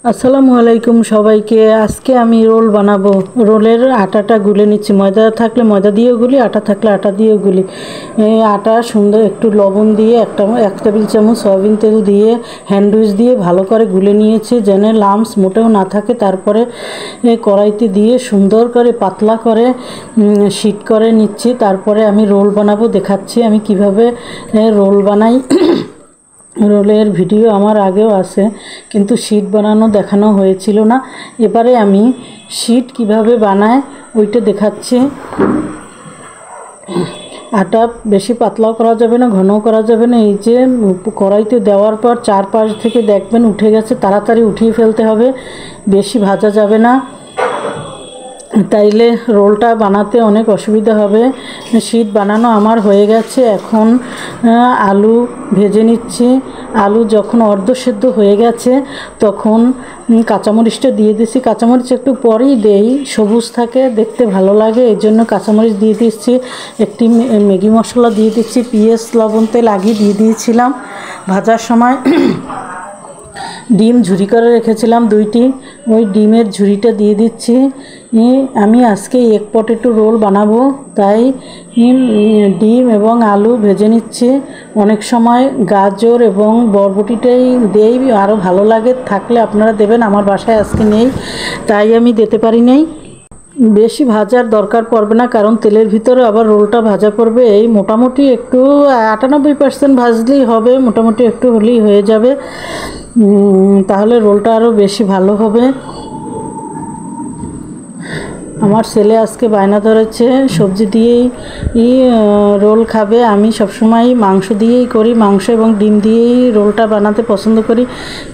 আসসালামু আলাইকুম সবাইকে। আজকে আমি রোল বানাবো। রোলের আটাটা গুলে নিচ্ছি। ময়দা থাকলে ময়দা দিয়েও গুলি, আটা থাকলে আটা দিয়েও গুলি। আটা সুন্দর একটু লবণ দিয়ে এক টেবিল চামচ সয়াবিন তেল দিয়ে হ্যান্ড উইচ দিয়ে ভালো করে গুলে নিয়েছি যেন লাম্পস মোটেও না থাকে। তারপরে কড়াইতে দিয়ে সুন্দর করে পাতলা করে শিট করে নিচ্ছি। তারপরে আমি রোল বানাবো, দেখাচ্ছি আমি কিভাবে রোল বানাই। রোলের ভিডিও আমার আগেও আছে, কিন্তু শিট বানানো দেখানো হয়েছিল না। এবারে আমি শিট কিভাবে বানায় ওইটা দেখাচ্ছি। আটা বেশি পাতলাও করা যাবে না, ঘনও করা যাবে না। এই যে কড়াইতে দেওয়ার পর চারপাশ থেকে দেখবেন উঠে গেছে, তাড়াতাড়ি উঠিয়ে ফেলতে হবে, বেশি ভাজা যাবে না, তাইলে রোলটা বানাতে অনেক অসুবিধা হবে। শিট বানানো আমার হয়ে গেছে। এখন আলু ভেজে নিচ্ছি। আলু যখন অর্ধসেদ্ধ হয়ে গেছে তখন কাঁচামরিচটা দিয়ে দিচ্ছি। কাঁচামরিচ একটু পরেই দেই, সবুজ থাকে, দেখতে ভালো লাগে, এই জন্য কাঁচামরিচ দিয়ে দিচ্ছি। একটি ম্যাগি মশলা দিয়ে দিচ্ছি। পেঁয়াজ লবণ তেল আগে দিয়ে দিয়েছিলাম ভাজার সময়। ডিম ঝুরি করে রেখেছিলাম 2টি, ওই ডিমের ঝুরিটা দিয়ে দিচ্ছি। আমি আজকে এগ পটেটো রোল বানাবো, তাই ডিম এবং আলু ভেজে নিচ্ছি। অনেক সময় গাজর এবং বরবটিটাই দেই, আরও ভালো লাগে, থাকলে আপনারা দেবেন। আমার বাসায় আজকে নেই, তাই আমি দিতে পারি নাই। বেশি ভাজার দরকার পড়বে না, কারণ তেলের ভিতরে আবার রোলটা ভাজা পড়বে। এই মোটামুটি একটু 98% ভাজলেই হবে, মোটামুটি একটু হলেই হয়ে যাবে, তাহলে রোলটা আরও বেশি ভালো হবে। আমার ছেলে আজকে বায়না ধরেছে সবজি দিয়েই রোল খাবে। আমি সবসময় মাংস দিয়েই করি, মাংস এবং ডিম দিয়েই রোলটা বানাতে পছন্দ করি,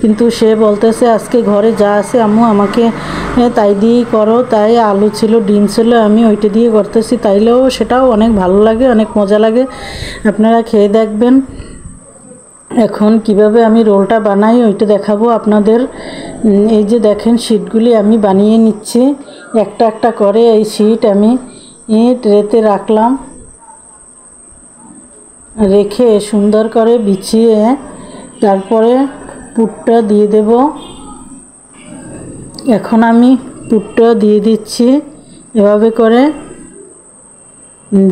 কিন্তু সে বলতেছে আজকে ঘরে যা আছে আম্মু আমাকে তাই দিয়েই করো। তাই আলু ছিল, ডিম ছিল, আমি ওইটা দিয়ে করতেছি। তাইলেও সেটাও অনেক ভালো লাগে, অনেক মজা লাগে, আপনারা খেয়ে দেখবেন। এখন কিভাবে আমি রোলটা বানাই ওইটা দেখাবো আপনাদের। এই যে দেখেন শিটগুলি আমি বানিয়ে নিচ্ছি একটা একটা করে। এই শিট আমি ট্রেতে রাখলাম, রেখে সুন্দর করে বিছিয়ে তারপরে পুরটা দিয়ে দেব। এখন আমি পুরটা দিয়ে দিচ্ছি এভাবে করে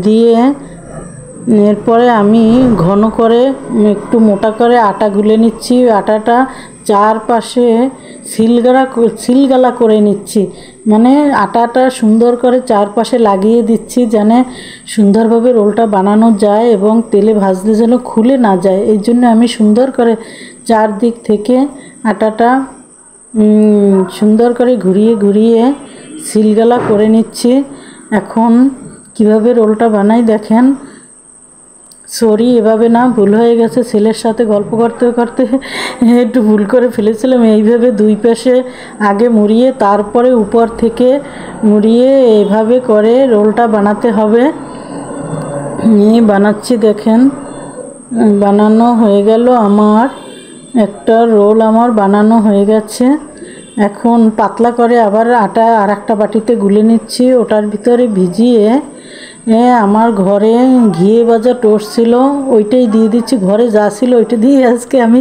দিয়ে, এরপরে আমি ঘন করে একটু মোটা করে আটা গুলে নিচ্ছি। আটাটা চারপাশে সিলগালা করে নিচ্ছি, মানে আটাটা সুন্দর করে চারপাশে লাগিয়ে দিচ্ছি যেন সুন্দরভাবে রোলটা বানানো যায় এবং তেলে ভাজলে যেন খুলে না যায়। এই জন্য আমি সুন্দর করে চারদিক থেকে আটাটা সুন্দর করে ঘুরিয়ে ঘুরিয়ে সিলগালা করে নিচ্ছি। এখন কিভাবে রোলটা বানাই দেখেন। সরি, এভাবে না, ভুল হয়ে গেছে, ছেলের সাথে গল্প করতে করতে একটু ভুল করে ফেলেছিলাম। এইভাবে দুই পাশে আগে মুড়িয়ে তারপরে উপর থেকে মুড়িয়ে এভাবে করে রোলটা বানাতে হবে। বানাচ্ছি দেখেন, বানানো হয়ে গেল আমার। একটা রোল আমার বানানো হয়ে গেছে। এখন পাতলা করে আবার আটা আর একটা বাটিতে গুলে নিচ্ছি, ওটার ভিতরে ভিজিয়ে আমার ঘরে ঘিয়ে ভাজা টোস্ট ছিল ওইটাই দিয়ে দিচ্ছি। ঘরে যা ছিল ওইটা দিয়ে আজকে আমি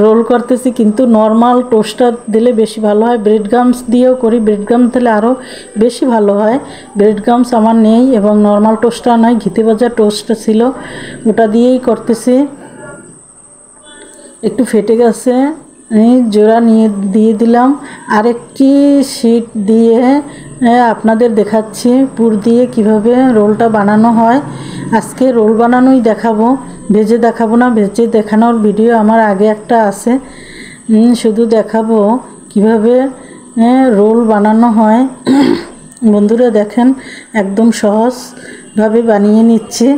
রোল করতেছি, কিন্তু নর্মাল টোস্টটা দিলে বেশি ভালো হয়। ব্রেড গামস দিয়েও করি, ব্রেড গামস দিলে আরও বেশি ভালো হয়। ব্রেড গামস আমার নেই এবং নর্মাল টোস্টটা নয়, ঘিতে ভাজা টোস্টটা ছিল, ওটা দিয়েই করতেছি। একটু ফেটে গেছে, জোড়া দিয়ে দিলাম। আরেকটি শিট দিয়ে আপনাদের দেখাচ্ছি পুর দিয়ে কিভাবে রোলটা বানানো হয়। আজকে রোল বানানোই দেখাবো, ভেজে দেখাবো না। ভেজে দেখানোর ভিডিও আমার আগে একটা আছে, শুধু দেখাবো কিভাবে রোল বানানো হয়। বন্ধুরা দেখেন, একদম সহজভাবে বানিয়ে নিচ্ছি।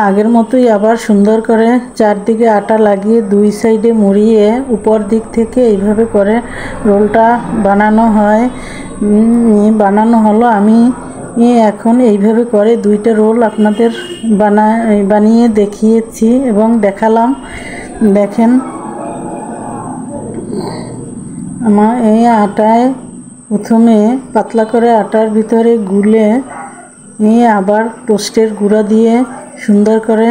আগের মতোই আবার সুন্দর করে চারদিকে আটা লাগিয়ে দুই সাইডে মুড়িয়ে উপর দিক থেকে এইভাবে করে রোলটা বানানো হয়। বানানো হলো। আমি এখন এইভাবে করে 2টা রোল আপনাদের বানিয়ে দেখিয়েছি এবং দেখালাম। দেখেন, আমার এই আটায় প্রথমে পাতলা করে আটার ভিতরে গুলে আবার টোস্টের গুঁড়া দিয়ে সুন্দর করে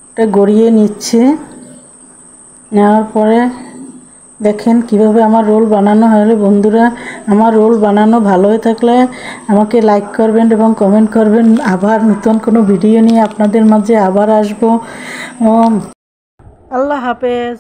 এটা গড়িয়ে নিচ্ছে। নেওয়ার পরে দেখেন কিভাবে আমার রোল বানানো হলে। বন্ধুরা, আমার রোল বানানো ভালো হয়ে থাকলে আমাকে লাইক করবেন এবং কমেন্ট করবেন। আবার নতুন কোনো ভিডিও নিয়ে আপনাদের মাঝে আবার আসবো। আল্লাহ হাফেজ।